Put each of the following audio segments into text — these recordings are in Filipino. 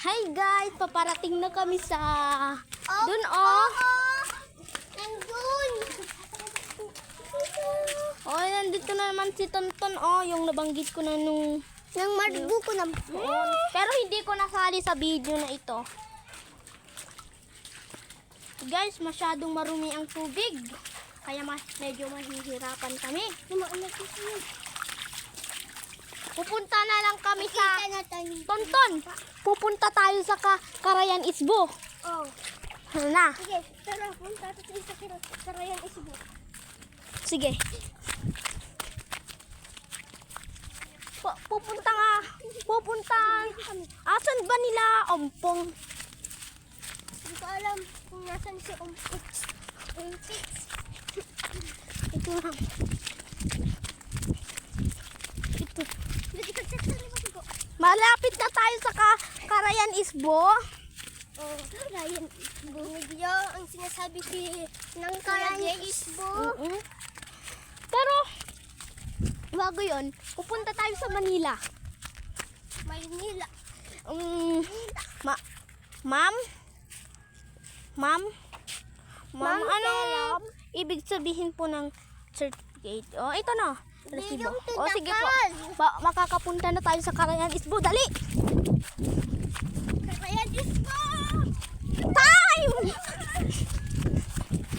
Hi guys, paparating na kami sa dun Nandun. nandito na naman si Tonton yung nabanggit ko na nung Nang margo ko na. pero hindi ko nasali sa video na ito. Guys, masyadong marumi ang tubig. Kaya medyo mahihirapan kami. Pupunta na lang kami sa Tonton. Pupunta tayo sa Carayan Isbo. Oh. Ano na? Sige, tara, punta tayo sa Carayan Isbo. Sige. Pupunta nga. Pupunta. Asan ba nila Ompong? Hindi ko alam kung nasan si Ompix. Ito lang. Ito. Malapit na tayo sa Carayan Isbo. Oh, Carayan Isbo. Medyo ang sinasabi ng Carayan Isbo. Pero, bago yun, pupunta tayo sa Manila. Maynila. Ma'am, Ma'am, anong ibig sabihin po ng certificate? Oh, ito na. Resibo. yung Oh, sige po. tinakal. Makakapunta na tayo sa Carayan Isbo. Dali! Carayan Isbo! Time!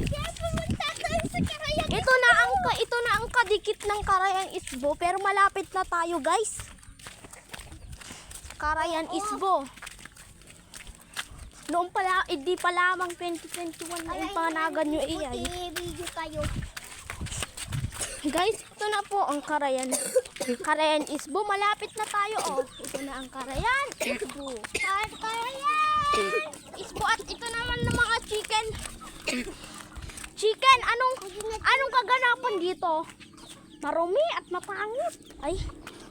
Kaya pumunta tayo sa Carayan Ito na ang kadikit ng Carayan Isbo, pero malapit na tayo, guys. Carayan Isbo. Noong pala, hindi pa lamang 2021 na yung panagan nyo iyan. Video kayo. Guys, ito na po ang Carayan Isbo. Malapit na tayo, Ito na ang Carayan Isbo. Carayan! Isbo at ito naman ng mga chicken. Chicken, anong kaganapan dito? Marumi at mapangit. Ay,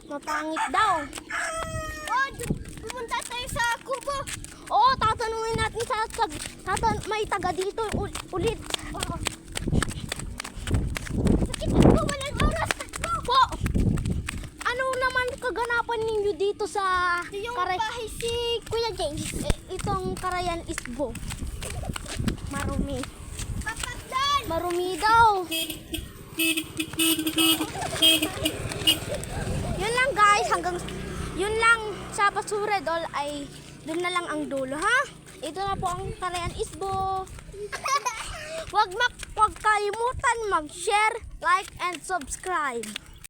mapangit daw. Pumunta tayo sa Kubo. Tatanungin natin may taga dito ulit. Bakit ako walang oras? Po, ano naman kaganapan ninyo dito sa Yung bahay si Kuya James. itong Carayan Isbo? Marumi. Kapagdan! Marumi daw. Yun lang guys, yun lang sa Basuredol ay doon na lang ang dulo, ha? Ito na po ang Carayan Isbo. Huwag kalimutan mag-share, like, and subscribe.